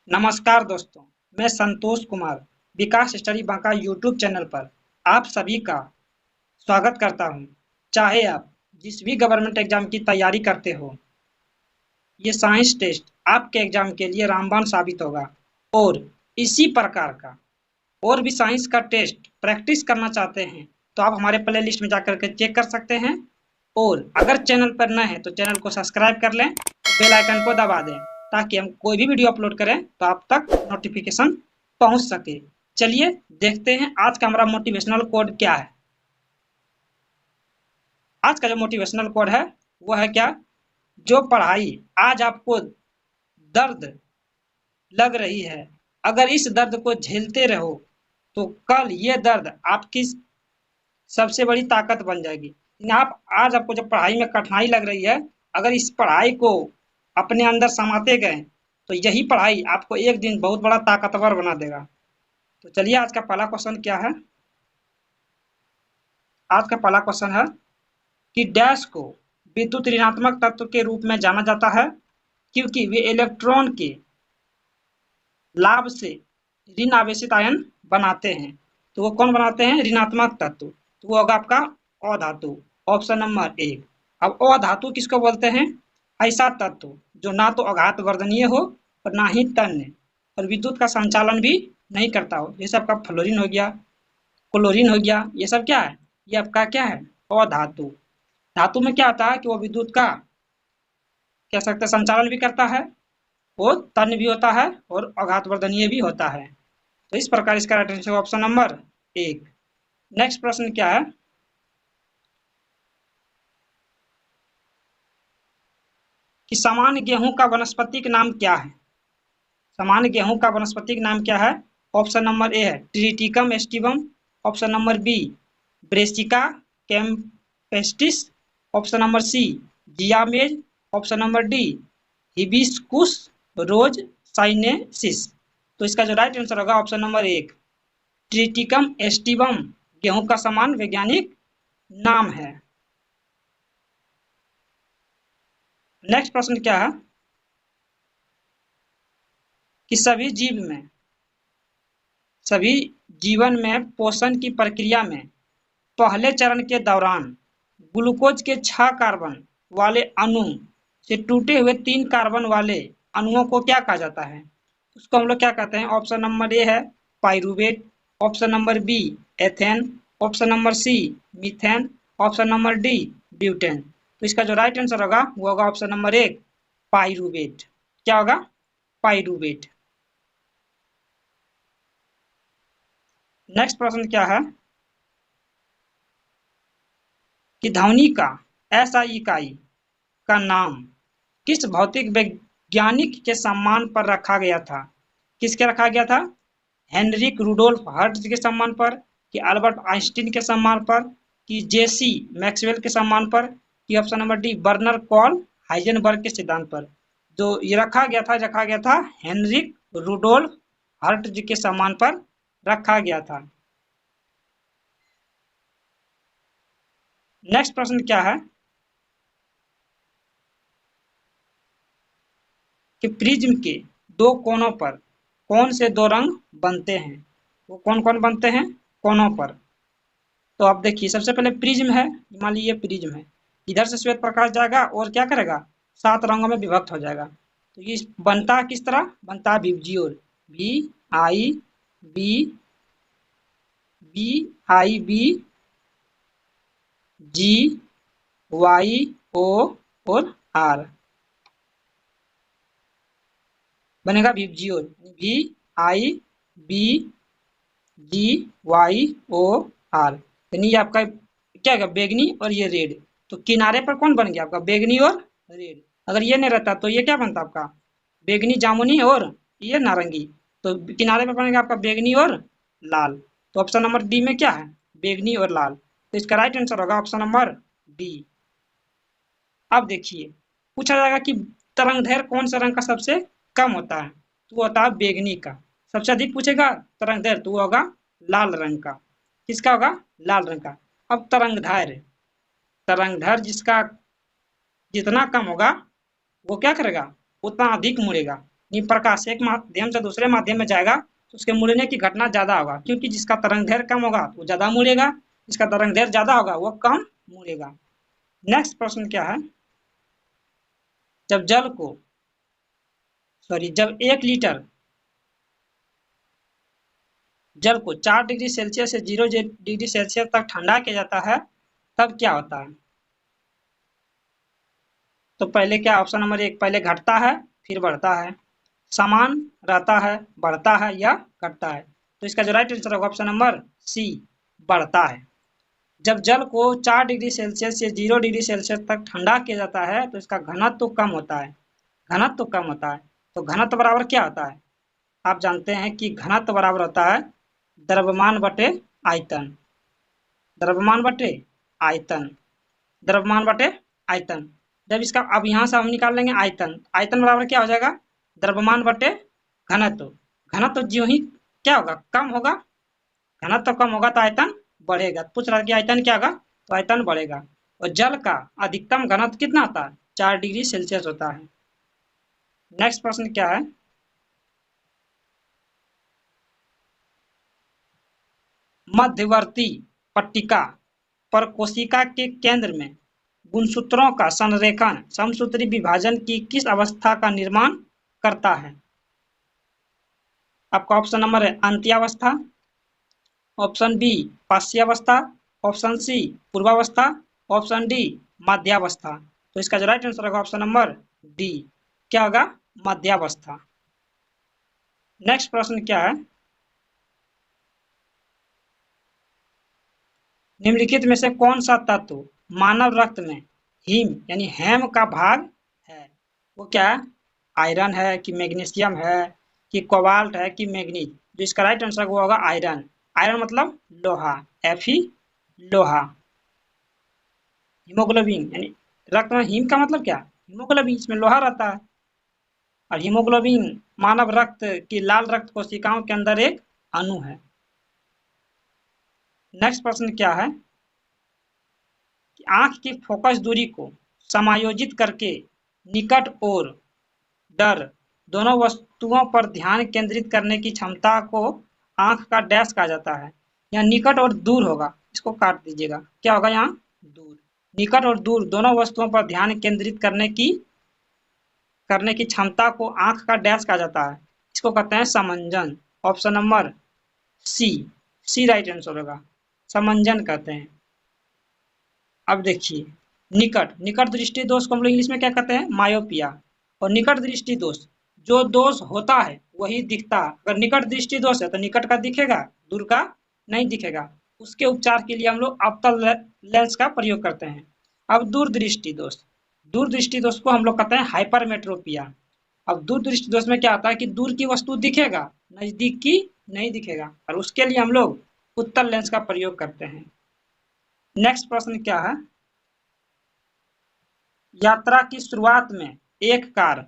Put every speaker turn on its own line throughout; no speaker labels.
नमस्कार दोस्तों, मैं संतोष कुमार विकास स्टडी बांका यूट्यूब चैनल पर आप सभी का स्वागत करता हूं। चाहे आप जिस भी गवर्नमेंट एग्जाम की तैयारी करते हो, ये साइंस टेस्ट आपके एग्जाम के लिए रामबाण साबित होगा। और इसी प्रकार का और भी साइंस का टेस्ट प्रैक्टिस करना चाहते हैं तो आप हमारे प्ले लिस्ट में जाकर के चेक कर सकते हैं। और अगर चैनल पर नए हैं तो चैनल को सब्सक्राइब कर लें, बेल आइकन को दबा दें ताकि हम कोई भी वीडियो अपलोड करें तो आप तक नोटिफिकेशन पहुंच सके। चलिए देखते हैं आज का हमारा मोटिवेशनल कोड क्या है। आज का जो मोटिवेशनल कोड है वो है क्या, जो पढ़ाई आज आपको दर्द लग रही है, अगर इस दर्द को झेलते रहो तो कल ये दर्द आपकी सबसे बड़ी ताकत बन जाएगी। आप आज आपको जब पढ़ाई में कठिनाई लग रही है, अगर इस पढ़ाई को अपने अंदर समाते गए तो यही पढ़ाई आपको एक दिन बहुत बड़ा ताकतवर बना देगा। तो चलिए आज का पहला क्वेश्चन क्या है। आज का पहला क्वेश्चन है कि डैश को विद्युत ऋणात्मक तत्व के रूप में जाना जाता है क्योंकि वे इलेक्ट्रॉन के लाभ से ऋण आवेशित आयन बनाते हैं। तो वो कौन बनाते हैं? ऋणात्मक तत्व। तो वो होगा आपका अधातु, ऑप्शन नंबर 1। अब अधातु किसको बोलते हैं? ऐसा तत्व जो ना तो आघात वर्धनीय हो और ना ही तन्य और विद्युत का संचालन भी नहीं करता हो। जैसे आपका फ्लोरीन हो गया, क्लोरीन हो गया, ये सब क्या है? ये आपका क्या है? अधातु। धातु में क्या आता है कि वो विद्युत का कह सकते हैं संचालन भी करता है, वो तन्य भी होता है और आघातवर्धनीय भी होता है। तो इस प्रकार इसका right answer option number 1। Next प्रश्न क्या है कि सामान्य गेहूं का वानस्पतिक नाम क्या है? सामान्य गेहूं का वानस्पतिक नाम क्या है? ऑप्शन नंबर ए है Triticum aestivum, option number B Brassica campestris, option number C Zea mays, option number D Hibiscus rosa sinensis. तो इसका जो राइट आंसर होगा ऑप्शन नंबर 1 ट्रिटिकम एस्टिवम गेहूं का समान वैज्ञानिक नाम है। नेक्स्ट प्रश्न क्या है कि सभी जीवन में पोषण की प्रक्रिया में पहले चरण के दौरान ग्लूकोज के 6 कार्बन वाले अणु से टूटे हुए 3 कार्बन वाले अणुओं को क्या कहा जाता है? उसको हम लोग क्या कहते हैं? ऑप्शन नंबर ए है pyruvate, option number B ethane, option number C methane, option number D butane. तो इसका जो राइट आंसर होगा वो होगा ऑप्शन नंबर 1 पाइरूवेट। क्या होगा? पाइरूवेट। नेक्स्ट प्रश्न क्या है कि ध्वनि का ऐसा इकाई का नाम किस भौतिक वैज्ञानिक के सम्मान पर रखा गया था? किसके रखा गया था? हेनरिक रुडोल्फ हर्ट्ज के सम्मान पर, कि अल्बर्ट आइंस्टीन के सम्मान पर, कि जेसी मैक्सवेल के सम्मान पर, कि option number D burner call Heisenberg के सिद्धांत पर। जो ये रखा गया था हेनरिक रुडोल्फ हर्ट्ज के सम्मान पर रखा गया था। नेक्स्ट प्रश्न क्या है कि प्रिज्म के दो कोनों पर कौन से दो रंग बनते हैं? वो कौन कौन बनते हैं कोनों पर? तो आप देखिए, सबसे पहले प्रिज्म है, मान लीजिए प्रिज्म है, इधर से श्वेत प्रकाश जाएगा और क्या करेगा? 7 रंगों में विभक्त हो जाएगा। तो ये बनता है किस तरह? बनता है VIBGYOR, V I B B I B G Y O और आर, बनेगा VIBGYOR, V I B G Y O R. यानी ये आपका क्या है? बैगनी और ये रेड। तो किनारे पर कौन बन गया आपका? बैगनी और रेड। अगर ये नहीं रहता तो ये क्या बनता आपका? बैगनी जामुनी और ये नारंगी। तो किनारे पर बनेगा आपका बैगनी और लाल। तो ऑप्शन नंबर डी में क्या है? बैगनी और लाल। तो इसका राइट आंसर होगा ऑप्शन नंबर डी। अब देखिए, पूछा जाएगा कि तरंगदैर्घ्य कौन सा रंग का सबसे कम होता है? तो वो होता है बैगनी का। सबसे अधिक पूछेगा तरंगदैर्घ्य तो वो होगा लाल रंग का। किसका होगा? लाल रंग का। अब तरंगदैर्घ्य जिसका जितना कम होगा वो क्या करेगा? उतना अधिक मुड़ेगा। प्रकाश एक माध्यम से दूसरे माध्यम में जाएगा तो उसके मुड़ने की घटना ज्यादा होगा, क्योंकि जिसका तरंग दैर्घ्य कम होगा वो ज्यादा मुड़ेगा, जिसका तरंग दैर्घ्य ज्यादा होगा वो कम मुड़ेगा। नेक्स्ट प्रश्न क्या है, जब जल को जब 1 लीटर जल को 4 डिग्री सेल्सियस से 0 डिग्री सेल्सियस तक ठंडा किया जाता है तब क्या होता है? तो पहले क्या, ऑप्शन नंबर 1, पहले घटता है फिर बढ़ता है, समान रहता है, बढ़ता है या घटता है। तो इसका जो राइट आंसर होगा ऑप्शन नंबर सी, बढ़ता है। जब जल को 4 डिग्री सेल्सियस से 0 डिग्री सेल्सियस तक ठंडा किया जाता है तो इसका घनत्व तो कम होता है, घनत्व तो कम होता है। तो घनत्व बराबर क्या होता है? आप जानते हैं कि घनत्व बराबर होता है द्रव्यमान बटे आयतन, द्रव्यमान बटे आयतन, द्रव्यमान बटे आयतन। जब इसका अब यहाँ से हम निकाल लेंगे आयतन, आयतन बराबर क्या हो जाएगा? द्रव्यमान बटे घनत्व, घनत्व जो ही क्या होगा, कम होगा, घनत्व कम होगा तो आयतन बढ़ेगा। पूछ रहा है कि आयतन क्या होगा, तो आयतन बढ़ेगा। और जल का अधिकतम घनत्व कितना होता है? 4 डिग्री सेल्सियस होता है। नेक्स्ट प्रश्न क्या है, मध्यवर्ती पट्टिका पर कोशिका के केंद्र में गुणसूत्रों का संरेखण समसूत्री विभाजन की किस अवस्था का निर्माण करता है? आपका ऑप्शन नंबर है अंत्यावस्था, ऑप्शन बी पाश्यावस्था, ऑप्शन सी पूर्वावस्था, ऑप्शन डी मध्यावस्था। तो इसका जो राइट आंसर होगा ऑप्शन नंबर डी, क्या होगा? मध्यावस्था। नेक्स्ट प्रश्न क्या है, निम्नलिखित में से कौन सा तत्व मानव रक्त में हीम यानी हेम का भाग है? वो क्या है? आयरन है कि मैग्नीशियम है कि कोबाल्ट है कि मैग्नीज? जो इसका राइट आंसर वो होगा आयरन। आयरन मतलब लोहा, Fe लोहा। हीमोग्लोबिन यानी रक्त में हीम का मतलब क्या? हीमोग्लोबिन, इसमें लोहा रहता है। और हीमोग्लोबिन मानव रक्त की लाल रक्त कोशिकाओं के अंदर एक अणु है। नेक्स्ट प्रश्न क्या है कि आंख की फोकस दूरी को समायोजित करके निकट और डर दोनों वस्तुओं पर ध्यान केंद्रित करने की क्षमता को आंख का डैश कहा जाता है। यहाँ निकट और दूर होगा, इसको काट दीजिएगा, क्या होगा यहाँ? दूर। निकट और दूर दोनों वस्तुओं पर ध्यान केंद्रित करने की क्षमता को आंख का डैश कहा जाता है, इसको कहते हैं समंजन। ऑप्शन नंबर सी, सी राइट आंसर होगा, समंजन कहते हैं। अब देखिए, निकट निकट दृष्टि दोष को हम लोग इंग्लिश में क्या कहते हैं? मायोपिया। और निकट दृष्टि दोष, जो दोष होता है वही दिखता है। अगर निकट दृष्टि दोष है तो निकट का दिखेगा, दूर का नहीं दिखेगा। उसके उपचार के लिए हम लोग अवतल लेंस का प्रयोग करते हैं। अब दूर दृष्टि दोष, दूर दृष्टि दोष को हम लोग कहते हैं हाइपरमेट्रोपिया। अब दूर दृष्टि दोष में क्या होता है कि दूर की वस्तु दिखेगा, नजदीक की नहीं दिखेगा, और उसके लिए हम लोग उत्तल लेंस का प्रयोग करते हैं। नेक्स्ट प्रश्न क्या है, यात्रा की शुरुआत में एक कार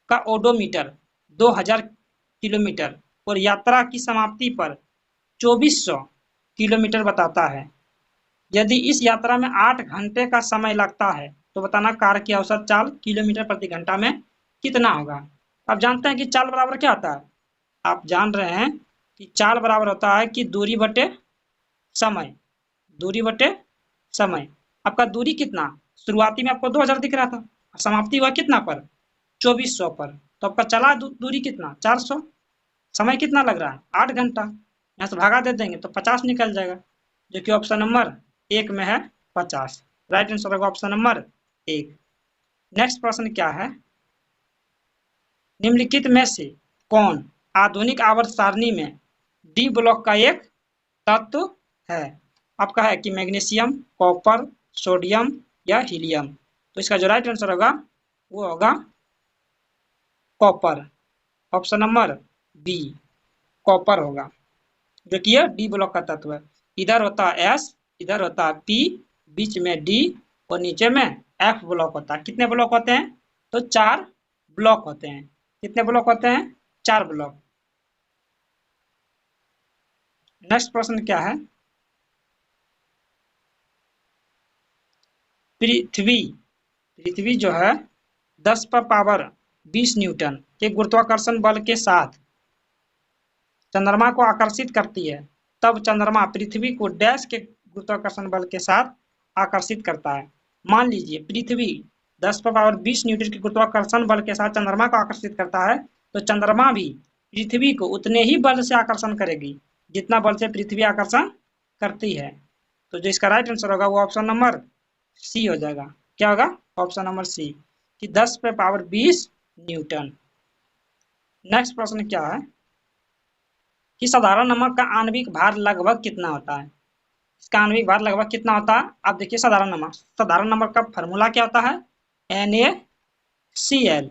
का ओडोमीटर 2000 किलोमीटर और यात्रा की समाप्ति पर 2400 किलोमीटर बताता है। यदि इस यात्रा में 8 घंटे का समय लगता है तो बताना कार की औसत चाल किलोमीटर प्रति घंटा में कितना होगा? आप जानते हैं कि चाल बराबर क्या होता है? आप जान रहे हैं कि चाल बराबर होता है कि दूरी बटे समय, दूरी बटे समय। आपका दूरी कितना, शुरुआती में आपको 2000 दिख रहा था, समाप्ति हुआ कितना पर? 2400 पर। तो आपका चला दूरी कितना? 400। समय कितना लग रहा है? 8 घंटा। यहाँ से भागा दे देंगे तो 50 निकल जाएगा, जो कि ऑप्शन नंबर 1 में है 50। राइट आंसर होगा ऑप्शन नंबर 1। नेक्स्ट प्रश्न क्या है, निम्नलिखित में से कौन आधुनिक आवर्त सारणी में डी ब्लॉक का एक तत्व है? आपका है कि मैग्नीशियम, कॉपर, सोडियम या हीलियम। तो इसका जो राइट आंसर होगा वो होगा copper. Option number B, copper होगा, जो कि यह डी ब्लॉक का तत्व है। इधर होता है एस, इधर होता है पी, बीच में डी और नीचे में एफ ब्लॉक होता है। कितने ब्लॉक होते हैं? तो 4 ब्लॉक होते हैं। कितने ब्लॉक होते हैं? 4 ब्लॉक। नेक्स्ट प्रश्न क्या है, पृथ्वी पृथ्वी जो है 10 पर पावर 20 न्यूटन के गुरुत्वाकर्षण बल के साथ चंद्रमा को आकर्षित करती है, तब चंद्रमा पृथ्वी को डैश के गुरुत्वाकर्षण बल के साथ आकर्षित करता है। मान लीजिए पृथ्वी 10⁻20 न्यूटन के गुरुत्वाकर्षण बल के साथ चंद्रमा को आकर्षित करता है, तो चंद्रमा भी पृथ्वी को उतने ही बल से आकर्षण करेगी जितना बल से पृथ्वी आकर्षण करती है। तो जो इसका राइट आंसर होगा वो ऑप्शन नंबर सी हो जाएगा। क्या होगा? ऑप्शन नंबर सी कि 10⁻20 न्यूटन। नेक्स्ट प्रश्न क्या है कि साधारण नमक का आणविक भार लगभग कितना होता है? इसका आणविक भार लगभग कितना होता है? आप देखिए साधारण नमक का फॉर्मूला क्या होता है? NaCl।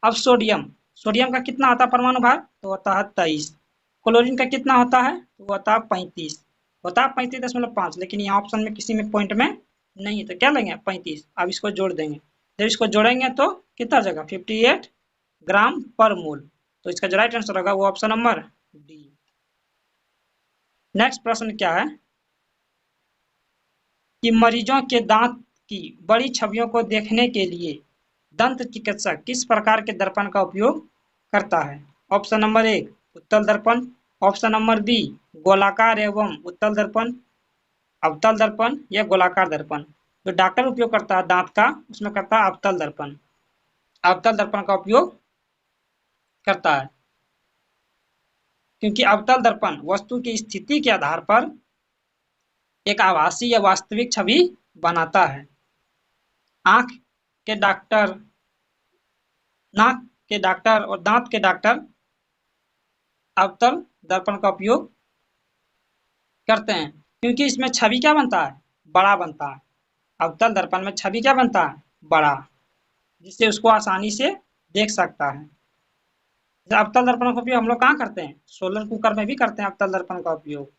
अब सोडियम का कितना होता है परमाणु भार? तो होता है 23। क्लोरीन का कितना होता है? तो होता है 35। होता है 35.5, लेकिन यहाँ ऑप्शन में किसी में पॉइंट में नहीं है, तो क्या लेंगे? 35। अब इसको जोड़ देंगे, जब इसको जोड़ेंगे तो कितना आ जाएगा? 58 ग्राम पर मोल। तो इसका जो राइट आंसर होगा वो ऑप्शन नंबर डी। नेक्स्ट प्रश्न क्या है कि मरीजों के दांत की बड़ी छवियों को देखने के लिए दंत चिकित्सक किस प्रकार के दर्पण का उपयोग करता है? ऑप्शन नंबर 1 उत्तल दर्पण, ऑप्शन नंबर बी गोलाकार एवं उत्तल दर्पण, अवतल दर्पण या गोलाकार दर्पण। जो डॉक्टर उपयोग करता है दांत का, उसमें करता है अवतल दर्पण। अवतल दर्पण का उपयोग करता है क्योंकि अवतल दर्पण वस्तु की स्थिति के आधार पर एक आभासी या वास्तविक छवि बनाता है। आंख के डॉक्टर, नाक के डॉक्टर और दांत के डॉक्टर अवतल दर्पण का उपयोग करते हैं क्योंकि इसमें छवि क्या बनता है? बड़ा बनता है। अवतल दर्पण में छवि क्या बनता है? बड़ा, जिससे उसको आसानी से देख सकता है। अवतल दर्पण का उपयोग हम लोग कहाँ करते हैं? सोलर कुकर में भी करते हैं अवतल दर्पण का उपयोग,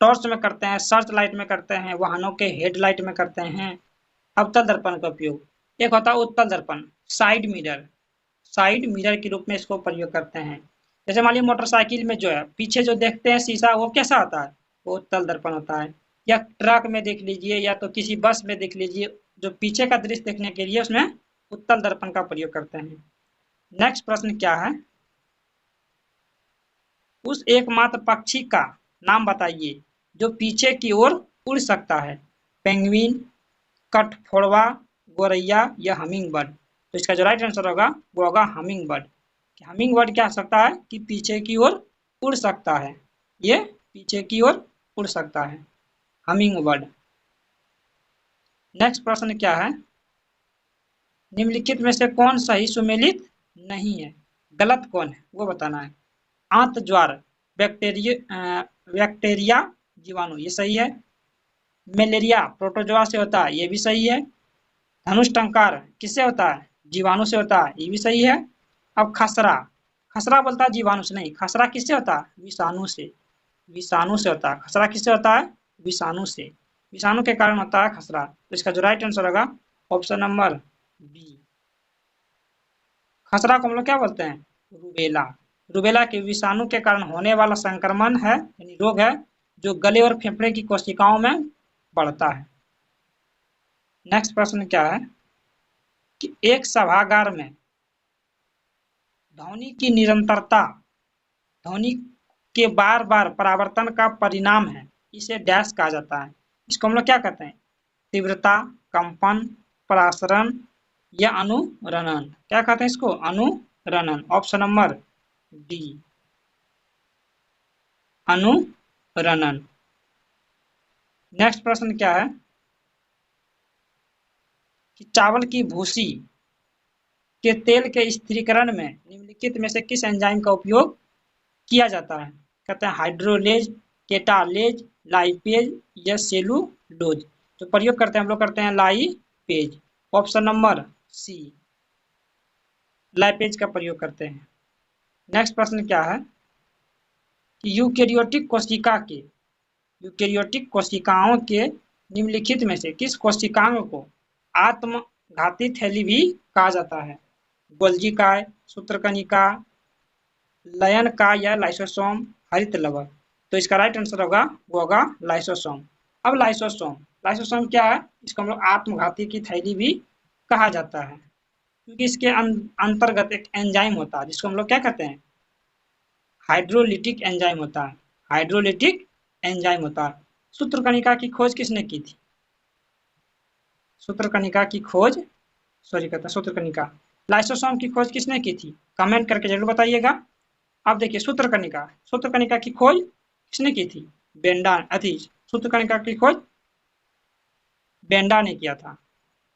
टॉर्च में करते हैं, सर्च लाइट में करते हैं, वाहनों के हेडलाइट में करते हैं अवतल दर्पण का उपयोग। एक होता है उत्तल दर्पण, साइड मिरर के रूप में इसको प्रयोग करते हैं। जैसे मान लीजिए मोटरसाइकिल में जो है पीछे जो देखते हैं शीशा, वो कैसा होता है? वो उत्तल दर्पण होता है। या ट्रक में देख लीजिए या तो किसी बस में देख लीजिए, जो पीछे का दृश्य देखने के लिए उसमें उत्तल दर्पण का प्रयोग करते हैं। नेक्स्ट प्रश्न क्या है, उस एकमात्र पक्षी का नाम बताइए जो पीछे की ओर उड़ सकता है? पेंगुइन, कठफोड़वा, गोरैया या हमिंग बर्ड। तो इसका जो राइट आंसर होगा वो होगा हमिंग बर्ड। हमिंग बर्ड क्या सकता है कि पीछे की ओर उड़ सकता है, ये पीछे की ओर उड़ सकता है, हमिंग बर्ड। नेक्स्ट प्रश्न क्या है, निम्नलिखित में से कौन सही सुमेलित नहीं है? गलत कौन है वो बताना है। आंत ज्वार बैक्टीरिया जीवाणु, ये सही है। मलेरिया प्रोटोजोआ से होता है, ये भी सही है। धनुष टंकार किससे होता है? जीवाणु से होता है, ये भी सही है। अब खसरा बोलता है जीवाणु से नहीं, खसरा किससे होता है? विषाणु से होता है। खसरा किससे होता है? विषाणु से, विषाणु के कारण होता है खसरा। तो इसका जो राइट आंसर होगा ऑप्शन नंबर बी। खसरा को हम लोग क्या बोलते हैं? रुबेला के विषाणु के कारण होने वाला संक्रमण है, यानी रोग है, जो गले और फेफड़े की कोशिकाओं में बढ़ता है। नेक्स्ट प्रश्न क्या है कि एक सभागार में ध्वनि की निरंतरता ध्वनि के बार बार परावर्तन का परिणाम है, इसे डैश कहा जाता है। इसको हम लोग क्या कहते हैं? तीव्रता, कंपन, प्रसारण या अनुरणन। क्या कहते हैं इसको? अनुरणन। ऑप्शन नंबर डी, अनुरणन। नेक्स्ट प्रश्न क्या है कि चावल की भूसी के तेल के स्थिरीकरण में निम्नलिखित में से किस एंजाइम का उपयोग किया जाता है? कहते हैं हाइड्रोलेज, केटालेज, लाइपेज या सेलुलोज। तो प्रयोग करते हैं हम लोग करते हैं lipase. Option number C, lipase का प्रयोग करते हैं। नेक्स्ट प्रश्न क्या है कि यूकेरियोटिक कोशिकाओं के निम्नलिखित में से किस कोशिकांग को आत्मघाती थैली भी कहा जाता है? गोल्जी काय, सूत्रकनिका, लयन का या लाइसोसोम, हरित लवक। तो इसका राइट आंसर होगा वो होगा लाइसोसोम। अब लाइसोसोम क्या है? इसको हम लोग आत्मघाती की थैली भी कहा जाता है। क्योंकि इसके अंतर्गत एक एंजाइम होता है जिसको हम लोग क्या कहते हैं, हाइड्रोलिटिक एंजाइम होता है, हाइड्रोलिटिक एंजाइम होता है। सूत्रकणिका की खोज किसने की थी? सूत्रकणिका की खोज, सॉरी कहता सूत्रकणिका, लाइसोसोम की खोज किसने की थी? कमेंट करके जरूर बताइएगा। अब देखिए सूत्रकणिका, सूत्रकणिका की खोज किसने की थी? बेंडा, अति सूत्रकणिका की खोज बेंडा ने किया था।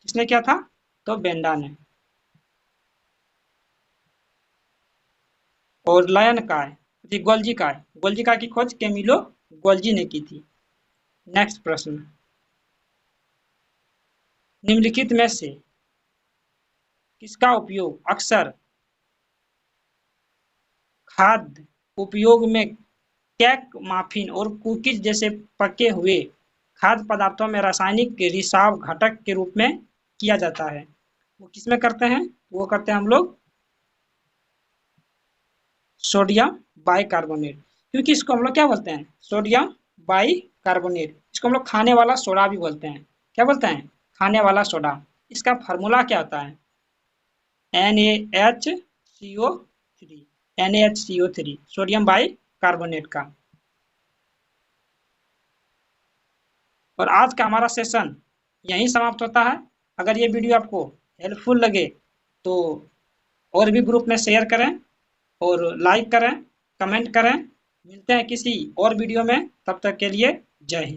किसने किया था? तो बेंडा ने। और लयन काय, गोल्जी काय, गोल्जी काय की खोज कैमिलो गोल्जी ने की थी। नेक्स्ट प्रश्न, निम्नलिखित में से किसका उपयोग अक्सर खाद्य उपयोग में केक, माफिन और कुकीज जैसे पके हुए खाद्य पदार्थों में रासायनिक रिसाव घटक के रूप में किया जाता है? वो किसमें करते हैं? वो करते हैं हम लोग सोडियम बाइकार्बोनेट। क्योंकि इसको हम लोग क्या बोलते हैं? Sodium bicarbonate. इसको हम लोग खाने वाला सोडा भी बोलते हैं। क्या बोलते हैं? खाने वाला सोडा। इसका फार्मूला क्या होता है? NaHCO3, NaHCO3 सोडियम बाइकार्बोनेट का। और आज का हमारा सेशन यहीं समाप्त होता है। अगर ये वीडियो आपको हेल्पफुल लगे तो और भी ग्रुप में शेयर करें और लाइक करें, कमेंट करें। मिलते हैं किसी और वीडियो में, तब तक के लिए जय हिंद।